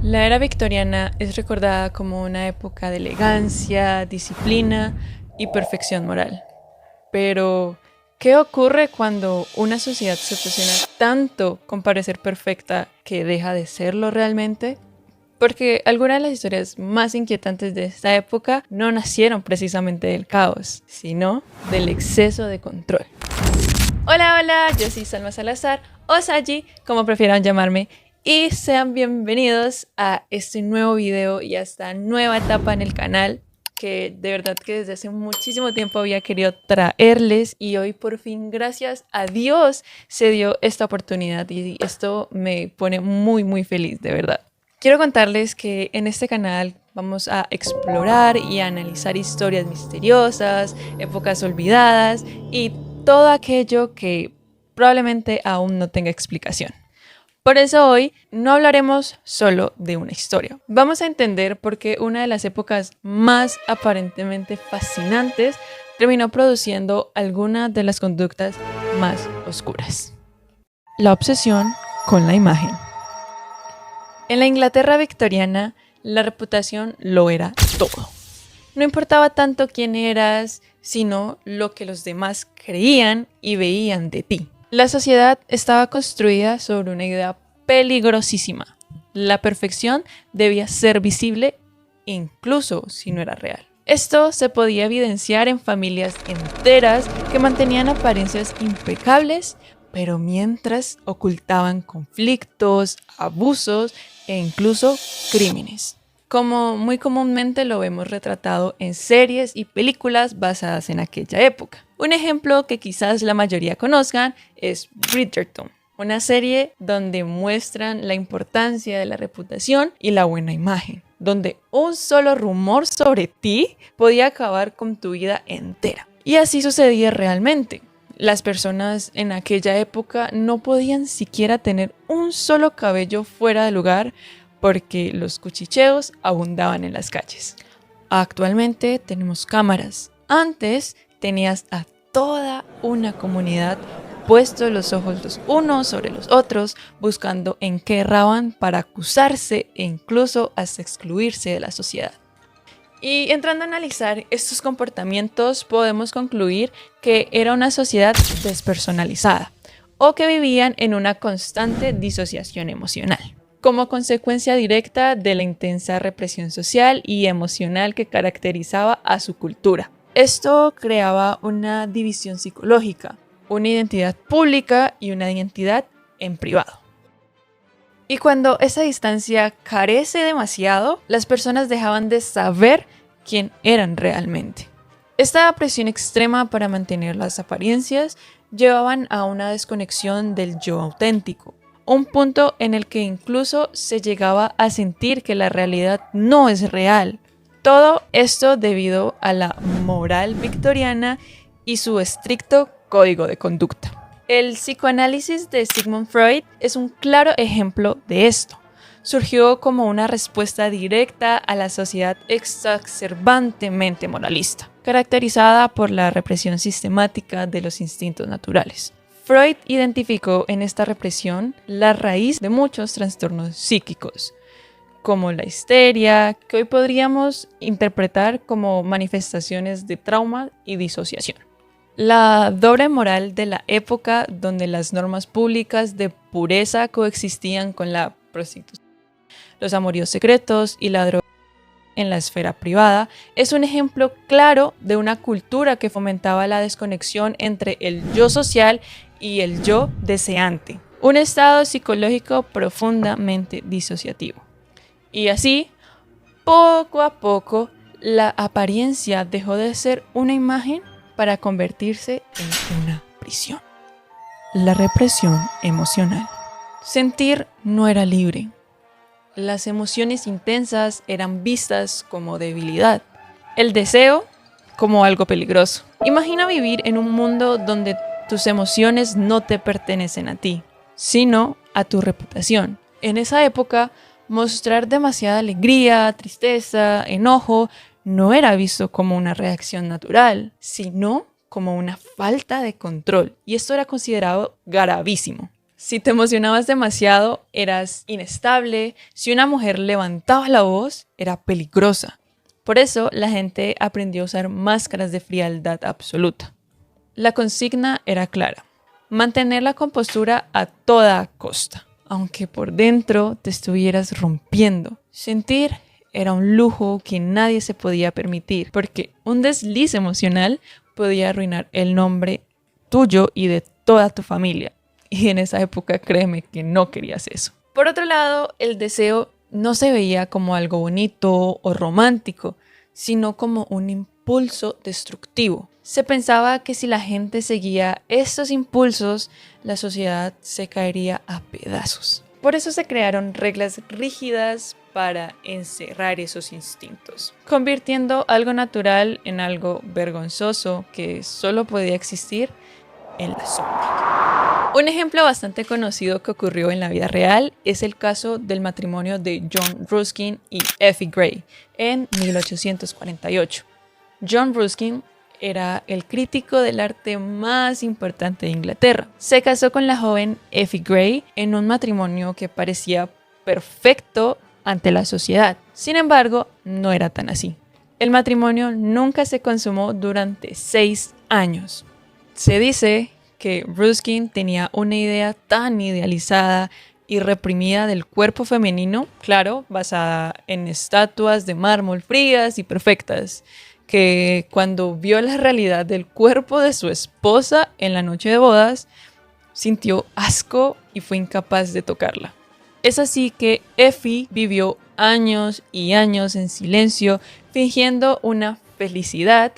La era victoriana es recordada como una época de elegancia, disciplina y perfección moral. Pero, ¿qué ocurre cuando una sociedad se obsesiona tanto con parecer perfecta que deja de serlo realmente? Porque algunas de las historias más inquietantes de esta época no nacieron precisamente del caos, sino del exceso de control. Hola, hola, yo soy Salma Salazar, o Saji, como prefieran llamarme, y sean bienvenidos a este nuevo video y a esta nueva etapa en el canal que de verdad que desde hace muchísimo tiempo había querido traerles y hoy por fin, gracias a Dios, se dio esta oportunidad y esto me pone muy feliz, de verdad. Quiero contarles que en este canal vamos a explorar y a analizar historias misteriosas, épocas olvidadas y todo aquello que probablemente aún no tenga explicación. Por eso hoy no hablaremos solo de una historia. Vamos a entender por qué una de las épocas más aparentemente fascinantes terminó produciendo algunas de las conductas más oscuras. La obsesión con la imagen. En la Inglaterra victoriana, la reputación lo era todo. No importaba tanto quién eras, sino lo que los demás creían y veían de ti. La sociedad estaba construida sobre una idea peligrosísima. La perfección debía ser visible, incluso si no era real. Esto se podía evidenciar en familias enteras que mantenían apariencias impecables, pero mientras ocultaban conflictos, abusos e incluso crímenes, como muy comúnmente lo vemos retratado en series y películas basadas en aquella época. Un ejemplo que quizás la mayoría conozcan es Bridgerton, una serie donde muestran la importancia de la reputación y la buena imagen, donde un solo rumor sobre ti podía acabar con tu vida entera. Y así sucedía realmente. Las personas en aquella época no podían siquiera tener un solo cabello fuera de lugar porque los cuchicheos abundaban en las calles. Actualmente tenemos cámaras. Antes tenías a toda una comunidad puestos los ojos los unos sobre los otros, buscando en qué erraban para acusarse e incluso hasta excluirse de la sociedad. Y entrando a analizar estos comportamientos, podemos concluir que era una sociedad despersonalizada o que vivían en una constante disociación emocional, como consecuencia directa de la intensa represión social y emocional que caracterizaba a su cultura. Esto creaba una división psicológica, una identidad pública y una identidad en privado. Y cuando esa distancia carece demasiado, las personas dejaban de saber quién eran realmente. Esta presión extrema para mantener las apariencias llevaban a una desconexión del yo auténtico, un punto en el que incluso se llegaba a sentir que la realidad no es real. Todo esto debido a la moral victoriana y su estricto código de conducta. El psicoanálisis de Sigmund Freud es un claro ejemplo de esto. Surgió como una respuesta directa a la sociedad exacerbantemente moralista, caracterizada por la represión sistemática de los instintos naturales. Freud identificó en esta represión la raíz de muchos trastornos psíquicos, como la histeria, que hoy podríamos interpretar como manifestaciones de trauma y disociación. La doble moral de la época donde las normas públicas de pureza coexistían con la prostitución, los amoríos secretos y la droga en la esfera privada es un ejemplo claro de una cultura que fomentaba la desconexión entre el yo social y el yo deseante, un estado psicológico profundamente disociativo. Y así, poco a poco, la apariencia dejó de ser una imagen para convertirse en una prisión. La represión emocional. Sentir no era libre. Las emociones intensas eran vistas como debilidad. El deseo como algo peligroso. Imagina vivir en un mundo donde tus emociones no te pertenecen a ti, sino a tu reputación. En esa época, mostrar demasiada alegría, tristeza, enojo no era visto como una reacción natural, sino como una falta de control. Y esto era considerado gravísimo. Si te emocionabas demasiado, eras inestable. Si una mujer levantaba la voz, era peligrosa. Por eso, la gente aprendió a usar máscaras de frialdad absoluta. La consigna era clara: mantener la compostura a toda costa, aunque por dentro te estuvieras rompiendo. Sentir era un lujo que nadie se podía permitir, porque un desliz emocional podía arruinar el nombre tuyo y de toda tu familia. Y en esa época, créeme que no querías eso. Por otro lado, el deseo no se veía como algo bonito o romántico, sino como un impulso destructivo. Se pensaba que si la gente seguía estos impulsos, la sociedad se caería a pedazos. Por eso se crearon reglas rígidas para encerrar esos instintos, convirtiendo algo natural en algo vergonzoso que solo podía existir en la sombra. Un ejemplo bastante conocido que ocurrió en la vida real es el caso del matrimonio de John Ruskin y Effie Gray en 1848. John Ruskin era el crítico del arte más importante de Inglaterra. Se casó con la joven Effie Gray en un matrimonio que parecía perfecto ante la sociedad. Sin embargo, no era tan así. El matrimonio nunca se consumó durante 6 años. Se dice que Ruskin tenía una idea tan idealizada y reprimida del cuerpo femenino, claro, basada en estatuas de mármol frías y perfectas, que cuando vio la realidad del cuerpo de su esposa en la noche de bodas, sintió asco y fue incapaz de tocarla. Es así que Effie vivió años y años en silencio, fingiendo una felicidad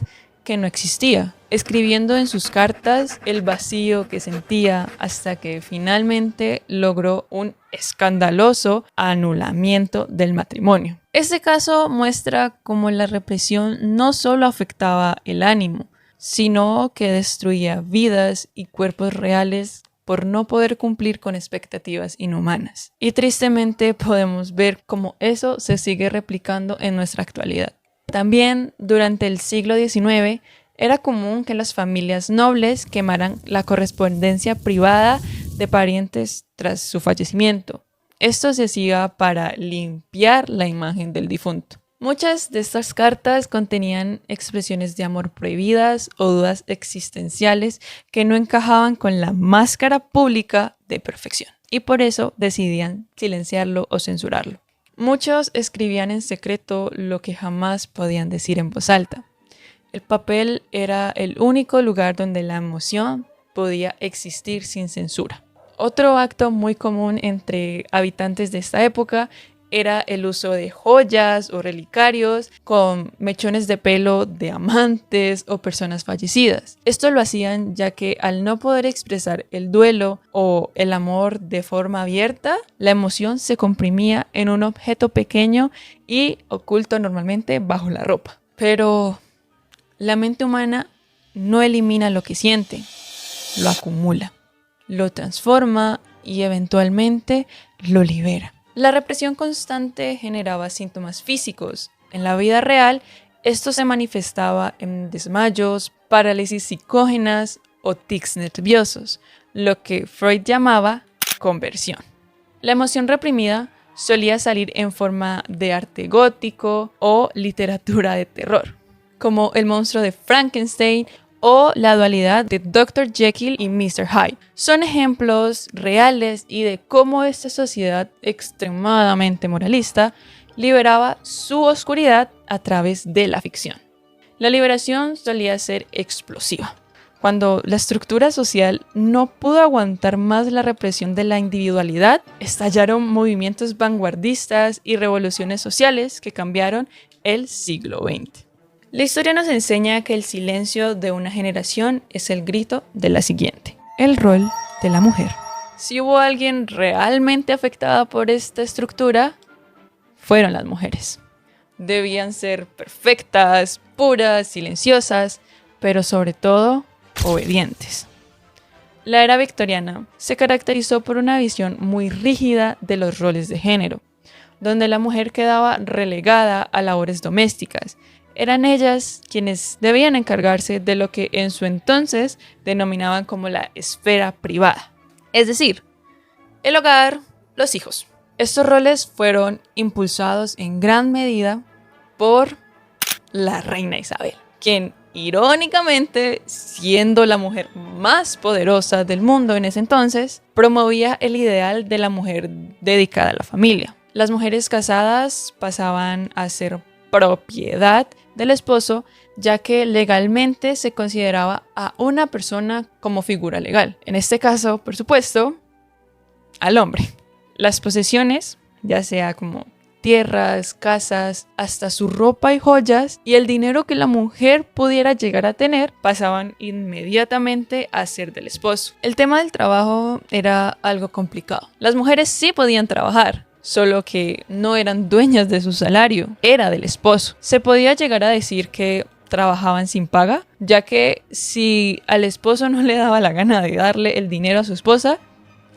que no existía, escribiendo en sus cartas el vacío que sentía hasta que finalmente logró un escandaloso anulamiento del matrimonio. Este caso muestra cómo la represión no solo afectaba el ánimo, sino que destruía vidas y cuerpos reales por no poder cumplir con expectativas inhumanas. Y tristemente podemos ver cómo eso se sigue replicando en nuestra actualidad. También durante el siglo XIX era común que las familias nobles quemaran la correspondencia privada de parientes tras su fallecimiento. Esto se hacía para limpiar la imagen del difunto. Muchas de estas cartas contenían expresiones de amor prohibidas o dudas existenciales que no encajaban con la máscara pública de perfección, y por eso decidían silenciarlo o censurarlo. Muchos escribían en secreto lo que jamás podían decir en voz alta. El papel era el único lugar donde la emoción podía existir sin censura. Otro acto muy común entre habitantes de esta época era el uso de joyas o relicarios con mechones de pelo de amantes o personas fallecidas. Esto lo hacían ya que al no poder expresar el duelo o el amor de forma abierta, la emoción se comprimía en un objeto pequeño y oculto normalmente bajo la ropa. Pero la mente humana no elimina lo que siente, lo acumula, lo transforma y eventualmente lo libera. La represión constante generaba síntomas físicos. En la vida real, esto se manifestaba en desmayos, parálisis psicógenas o tics nerviosos, lo que Freud llamaba conversión. La emoción reprimida solía salir en forma de arte gótico o literatura de terror, como El monstruo de Frankenstein o la dualidad de Dr. Jekyll y Mr. Hyde. Son ejemplos reales y de cómo esta sociedad extremadamente moralista liberaba su oscuridad a través de la ficción. La liberación solía ser explosiva. Cuando la estructura social no pudo aguantar más la represión de la individualidad, estallaron movimientos vanguardistas y revoluciones sociales que cambiaron el siglo XX. La historia nos enseña que el silencio de una generación es el grito de la siguiente. El rol de la mujer. Si hubo alguien realmente afectada por esta estructura, fueron las mujeres. Debían ser perfectas, puras, silenciosas, pero sobre todo, obedientes. La era victoriana se caracterizó por una visión muy rígida de los roles de género, donde la mujer quedaba relegada a labores domésticas. Eran ellas quienes debían encargarse de lo que en su entonces denominaban como la esfera privada. Es decir, el hogar, los hijos. Estos roles fueron impulsados en gran medida por la reina Isabel, quien irónicamente, siendo la mujer más poderosa del mundo en ese entonces, promovía el ideal de la mujer dedicada a la familia. Las mujeres casadas pasaban a ser propiedad del esposo, ya que legalmente se consideraba a una persona como figura legal. En este caso, por supuesto, al hombre. Las posesiones, ya sea como tierras, casas, hasta su ropa y joyas, y el dinero que la mujer pudiera llegar a tener, pasaban inmediatamente a ser del esposo. El tema del trabajo era algo complicado. Las mujeres sí podían trabajar, solo que no eran dueñas de su salario, era del esposo. Se podía llegar a decir que trabajaban sin paga, ya que si al esposo no le daba la gana de darle el dinero a su esposa,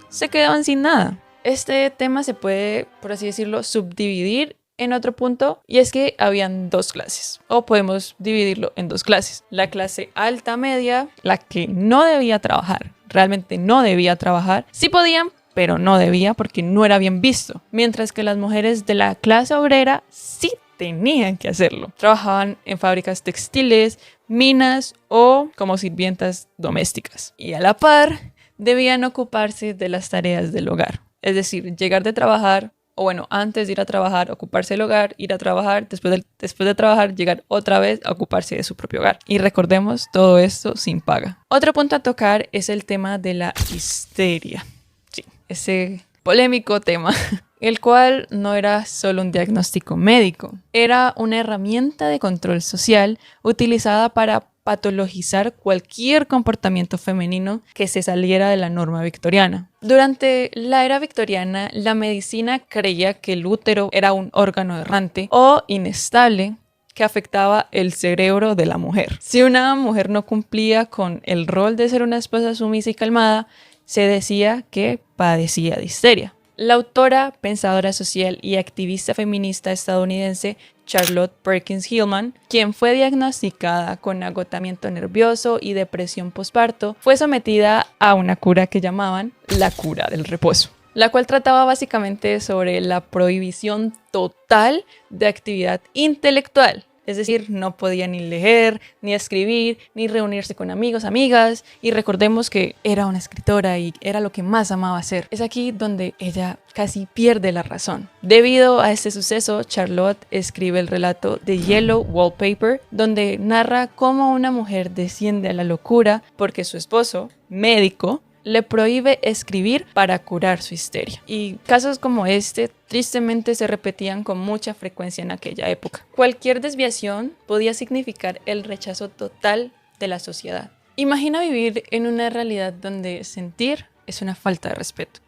se quedaban sin nada. Este tema se puede, por así decirlo, subdividir en otro punto, y es que habían dos clases, o podemos dividirlo en dos clases. La clase alta media, la que no debía trabajar, realmente no debía trabajar, sí podían, pero no debía porque no era bien visto, mientras que las mujeres de la clase obrera sí tenían que hacerlo. Trabajaban en fábricas textiles, minas o como sirvientas domésticas, y a la par debían ocuparse de las tareas del hogar. Es decir, llegar de trabajar, o bueno, antes de ir a trabajar, ocuparse del hogar, ir a trabajar, después de trabajar, llegar otra vez a ocuparse de su propio hogar. Y recordemos, todo esto sin paga. Otro punto a tocar es el tema de la histeria. Sí, ese polémico tema, el cual no era solo un diagnóstico médico, era una herramienta de control social utilizada para patologizar cualquier comportamiento femenino que se saliera de la norma victoriana. Durante la era victoriana, la medicina creía que el útero era un órgano errante o inestable que afectaba el cerebro de la mujer. Si una mujer no cumplía con el rol de ser una esposa sumisa y calmada, se decía que padecía de histeria. La autora, pensadora social y activista feminista estadounidense Charlotte Perkins Gilman, quien fue diagnosticada con agotamiento nervioso y depresión posparto, fue sometida a una cura que llamaban la cura del reposo, la cual trataba básicamente sobre la prohibición total de actividad intelectual. Es decir, no podía ni leer, ni escribir, ni reunirse con amigos, amigas. Y recordemos que era una escritora y era lo que más amaba hacer. Es aquí donde ella casi pierde la razón. Debido a este suceso, Charlotte escribe el relato The Yellow Wallpaper, donde narra cómo una mujer desciende a la locura porque su esposo, médico, le prohíbe escribir para curar su histeria. Y casos como este tristemente se repetían con mucha frecuencia en aquella época. Cualquier desviación podía significar el rechazo total de la sociedad. Imagina vivir en una realidad donde sentir es una falta de respeto,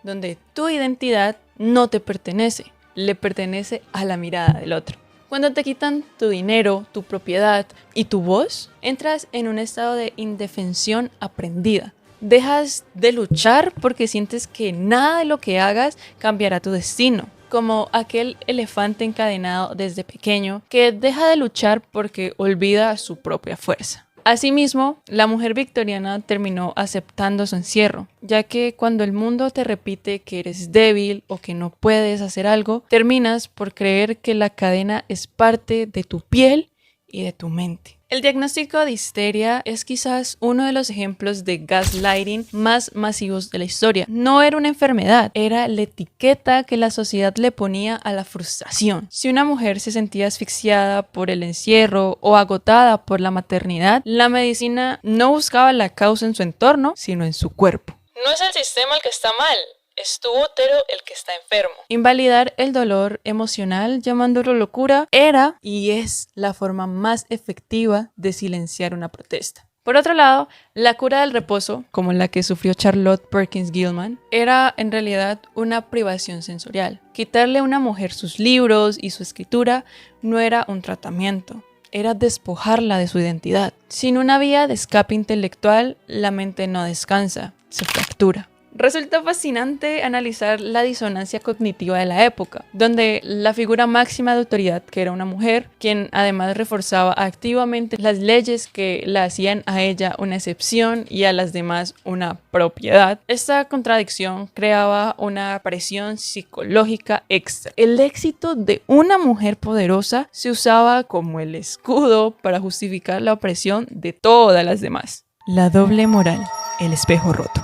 donde tu identidad no te pertenece, le pertenece a la mirada del otro. Cuando te quitan tu dinero, tu propiedad y tu voz, entras en un estado de indefensión aprendida. Dejas de luchar porque sientes que nada de lo que hagas cambiará tu destino, como aquel elefante encadenado desde pequeño que deja de luchar porque olvida su propia fuerza. Asimismo, la mujer victoriana terminó aceptando su encierro, ya que cuando el mundo te repite que eres débil o que no puedes hacer algo, terminas por creer que la cadena es parte de tu piel y de tu mente. El diagnóstico de histeria es quizás uno de los ejemplos de gaslighting más masivos de la historia. No era una enfermedad, era la etiqueta que la sociedad le ponía a la frustración. Si una mujer se sentía asfixiada por el encierro o agotada por la maternidad, la medicina no buscaba la causa en su entorno, sino en su cuerpo. No es el sistema el que está mal, es tu útero el que está enfermo. Invalidar el dolor emocional llamándolo locura era y es la forma más efectiva de silenciar una protesta. Por otro lado, la cura del reposo, como la que sufrió Charlotte Perkins Gilman, era en realidad una privación sensorial. Quitarle a una mujer sus libros y su escritura no era un tratamiento, era despojarla de su identidad. Sin una vía de escape intelectual, la mente no descansa, se fractura. Resulta fascinante analizar la disonancia cognitiva de la época, donde la figura máxima de autoridad, que era una mujer, quien además reforzaba activamente las leyes que la hacían a ella una excepción y a las demás una propiedad, esta contradicción creaba una presión psicológica extra. El éxito de una mujer poderosa se usaba como el escudo para justificar la opresión de todas las demás. La doble moral, el espejo roto.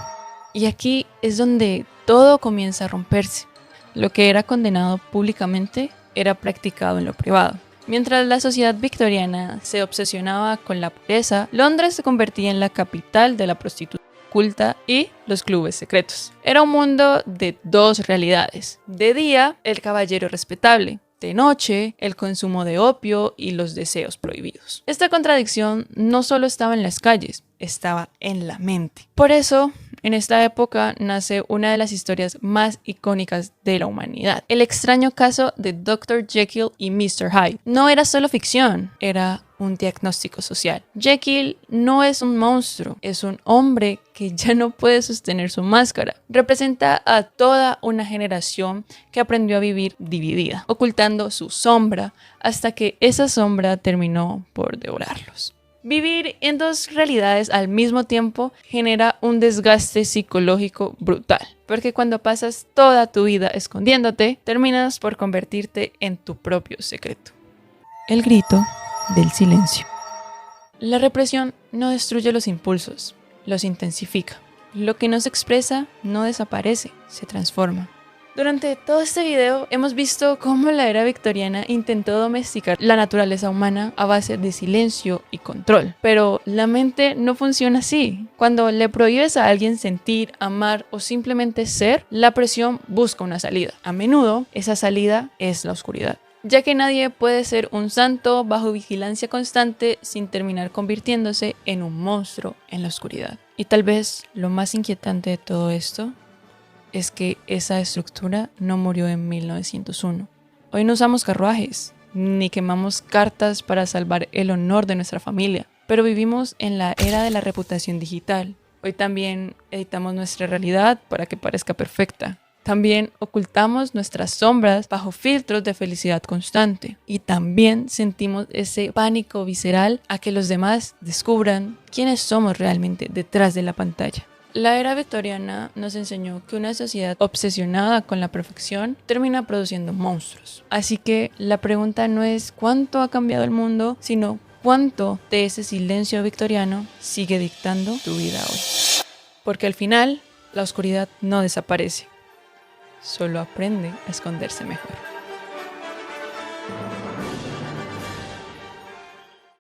Y aquí es donde todo comienza a romperse. Lo que era condenado públicamente era practicado en lo privado. Mientras la sociedad victoriana se obsesionaba con la pureza, Londres se convertía en la capital de la prostitución oculta y los clubes secretos. Era un mundo de dos realidades. De día, el caballero respetable. De noche, el consumo de opio y los deseos prohibidos. Esta contradicción no solo estaba en las calles, estaba en la mente. Por eso, en esta época nace una de las historias más icónicas de la humanidad. El extraño caso de Dr. Jekyll y Mr. Hyde. No era solo ficción, era un diagnóstico social. Jekyll no es un monstruo, es un hombre que ya no puede sostener su máscara. Representa a toda una generación que aprendió a vivir dividida, ocultando su sombra hasta que esa sombra terminó por devorarlos. Vivir en dos realidades al mismo tiempo genera un desgaste psicológico brutal, porque cuando pasas toda tu vida escondiéndote, terminas por convertirte en tu propio secreto. El grito del silencio. La represión no destruye los impulsos, los intensifica. Lo que no se expresa no desaparece, se transforma. Durante todo este video hemos visto cómo la era victoriana intentó domesticar la naturaleza humana a base de silencio y control. Pero la mente no funciona así. Cuando le prohíbes a alguien sentir, amar o simplemente ser, la presión busca una salida. A menudo, esa salida es la oscuridad, ya que nadie puede ser un santo bajo vigilancia constante sin terminar convirtiéndose en un monstruo en la oscuridad. Y tal vez lo más inquietante de todo esto es que esa estructura no murió en 1901. Hoy no usamos carruajes, ni quemamos cartas para salvar el honor de nuestra familia, pero vivimos en la era de la reputación digital. Hoy también editamos nuestra realidad para que parezca perfecta. También ocultamos nuestras sombras bajo filtros de felicidad constante. Y también sentimos ese pánico visceral a que los demás descubran quiénes somos realmente detrás de la pantalla. La era victoriana nos enseñó que una sociedad obsesionada con la perfección termina produciendo monstruos. Así que la pregunta no es cuánto ha cambiado el mundo, sino cuánto de ese silencio victoriano sigue dictando tu vida hoy. Porque al final, la oscuridad no desaparece, solo aprende a esconderse mejor.